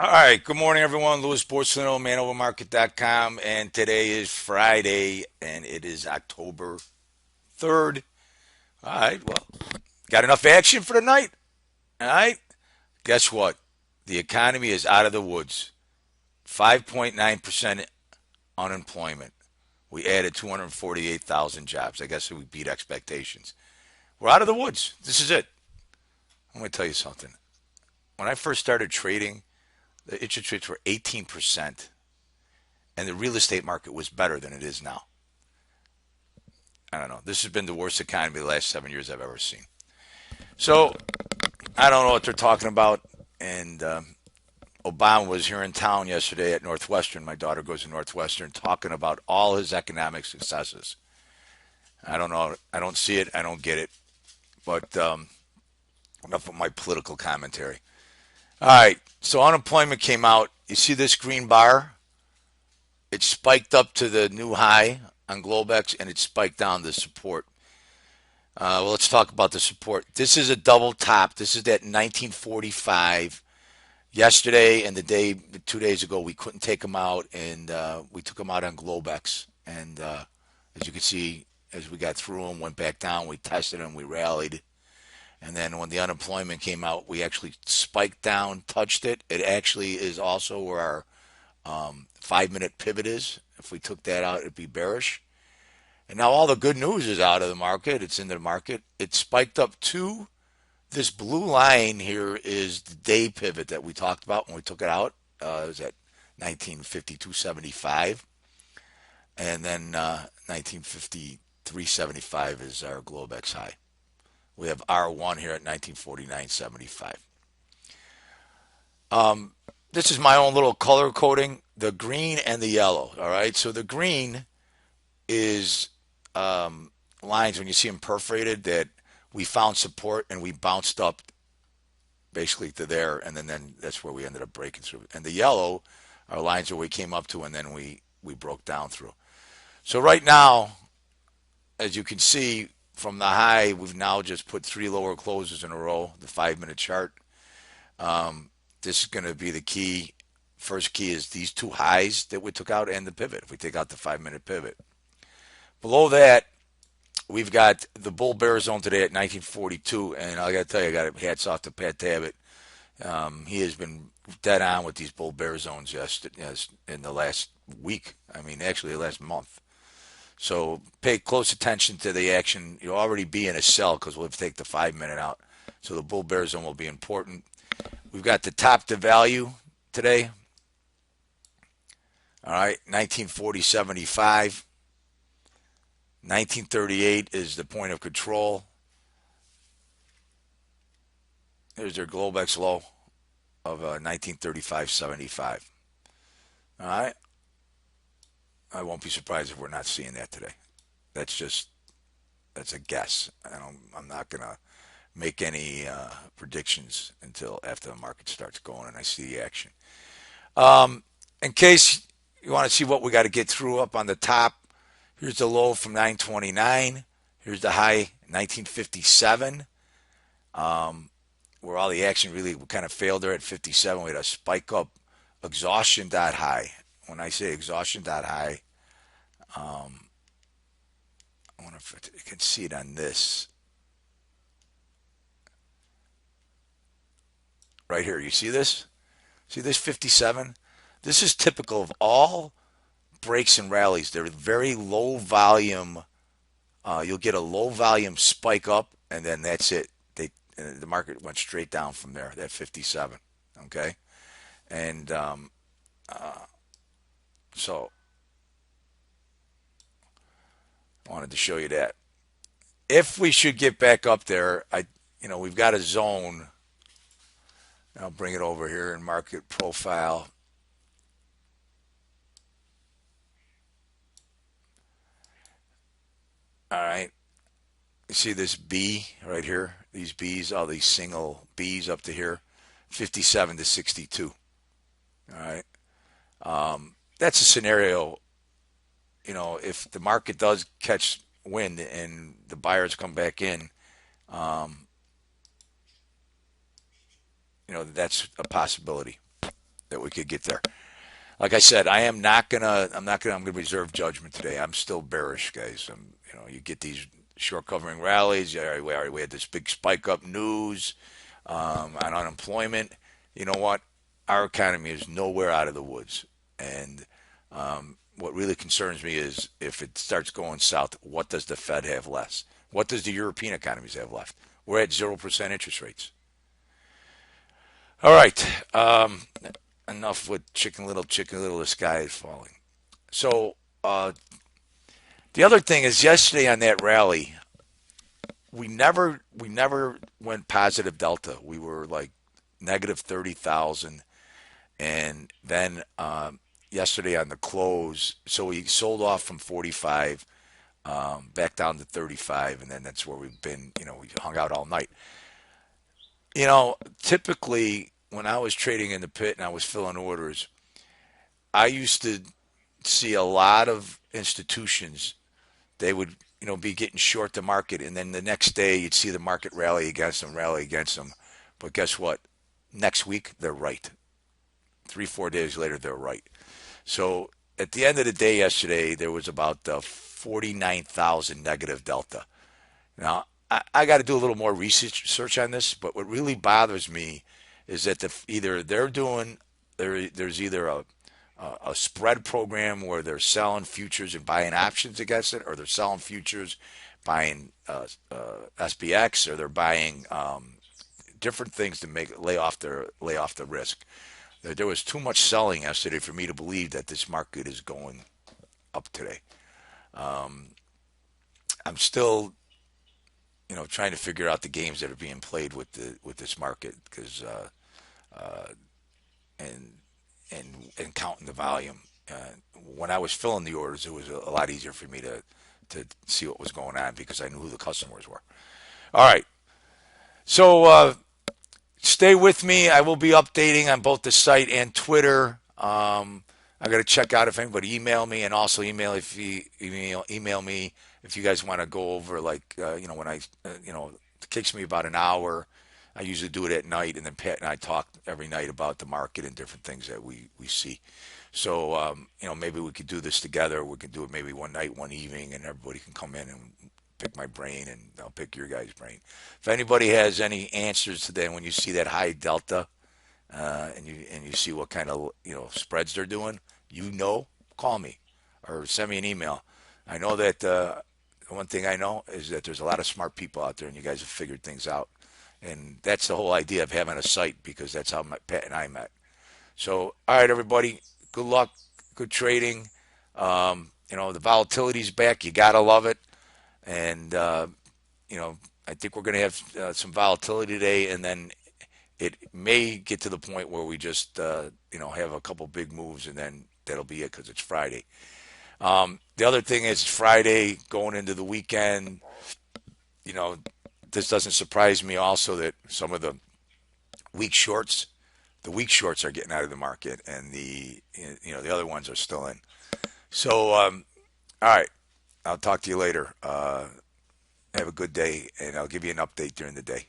All right, good morning, everyone. Louis Porcelino, manovermarket.com, and today is Friday, and it is October 3rd. All right, well, got enough action for the night? All right, guess what? The economy is out of the woods. 5.9% unemployment. We added 248,000 jobs. I guess we beat expectations. We're out of the woods. This is it. I'm going to tell you something. When I first started trading, the interest rates were 18%, and the real estate market was better than it is now. I don't know. This has been the worst economy the last 7 years I've ever seen. So I don't know what they're talking about. And Obama was here in town yesterday at Northwestern. My daughter goes to Northwestern, talking about all his economic successes. I don't know. I don't see it. I don't get it. But enough of my political commentary. All right. So unemployment came out. You see this green bar? It spiked up to the new high on Globex, and it spiked down to support. Well, let's talk about the support. This is a double top. This is that 1945. Yesterday and the day, 2 days ago, we couldn't take them out, and we took them out on Globex. And as you can see, as we got through them, went back down, we tested them, we rallied. And then when the unemployment came out, we actually spiked down, touched it. It actually is also where our 5 minute pivot is. If we took that out, it'd be bearish. And now all the good news is out of the market. It's into the market. It spiked up to this blue line here is the day pivot that we talked about when we took it out. It was at 1952.75. And then 1953.75 is our Globex high. We have R1 here at 1949.75. This is my own little color coding, the green and the yellow. All right. So the green is lines when you see them perforated that we found support and we bounced up basically to there, and then that's where we ended up breaking through. And the yellow are lines where we came up to and then we broke down through. So right now, as you can see from the high, we've now just put three lower closes in a row, the 5 minute chart. This is going to be the key. First key is these two highs that we took out and the pivot. If we take out the 5 minute pivot, below that, we've got the bull bear zone today at 1942, and I got to tell you, I got hats off to Pat Tabbitt. He has been dead on with these bull bear zones yes, in the last week. I mean, actually, the last month. So pay close attention to the action. You'll already be in a sell because we'll have to take the 5 minute out. So the bull bear zone will be important. We've got the top to value today. All right, 1940.75. 1938 is the point of control. There's their Globex low of 1935.75. All right. I won't be surprised if we're not seeing that today. That's just that's a guess. I'm not gonna make any predictions until after the market starts going and I see the action. In case you want to see what we got to get through up on the top, here's the low from 929. Here's the high 1957. Where all the action really kind of failed there at 57. We had a spike up exhaustion dot high. When I say exhaustion dot high, I wonder if you can see it on this right here. You see this? See this 57? This is typical of all breaks and rallies. They're very low volume. You'll get a low volume spike up, and then that's it. The market went straight down from there. That 57. Okay, and so I wanted to show you that. If we should get back up there, we've got a zone. I'll bring it over here in market profile. All right. You see this B right here? These B's, all these single B's up to here, 57 to 62. All right. That's a scenario, if the market does catch wind and the buyers come back in, um, that's a possibility. that we could get there. Like I said, I'm gonna reserve judgment today. I'm still bearish, guys. You get these short covering rallies. We had this big spike up news on unemployment. You know what? Our economy is nowhere out of the woods, and what really concerns me is if it starts going south, what does the Fed have left? What does the European economies have left? We're at 0% interest rates. All right. Enough with Chicken Little, Chicken Little. The sky is falling. So the other thing is, yesterday on that rally, we never went positive delta. We were like negative 30,000, and then yesterday on the close, so we sold off from 45 back down to 35, and then that's where we've been. We hung out all night. Typically when I was trading in the pit and I was filling orders, I used to see a lot of institutions. They would, be getting short the market, and then the next day you'd see the market rally against them. But guess what? Next week they're right. 3, 4 days later they're right. So at the end of the day yesterday, there was about 49,000 negative delta. Now, I got to do a little more research on this, but what really bothers me is that either there's either a spread program where they're selling futures and buying options against it, or they're selling futures, buying SPX, or they're buying different things to lay off the risk. There was too much selling yesterday for me to believe that this market is going up today. I'm still, trying to figure out the games that are being played with this market because and and counting the volume. When I was filling the orders, it was a lot easier for me to see what was going on because I knew who the customers were. All right, so stay with me. I will be updating on both the site and Twitter. I got to check out if anybody email me, and also email me if you guys want to go over when it takes me about an hour. I usually do it at night, and then Pat and I talk every night about the market and different things that we see. So maybe we could do this together. We could do it maybe one night, one evening, and everybody can come in and pick my brain, and I'll pick your guys' brain. If anybody has any answers to that, when you see that high delta, and you see what kind of spreads they're doing, call me or send me an email. I know that one thing I know is that there's a lot of smart people out there, and you guys have figured things out, and that's the whole idea of having a site because that's how Pat and I met. So, all right, everybody, good luck, good trading. The volatility's back. You gotta love it, and I think we're gonna have some volatility today, and then it may get to the point where we just have a couple big moves, and then that'll be it because it's Friday. The other thing is Friday going into the weekend. This doesn't surprise me. Also, that some of weak shorts, the weak shorts are getting out of the market, and the other ones are still in. So, all right, I'll talk to you later. Have a good day, and I'll give you an update during the day.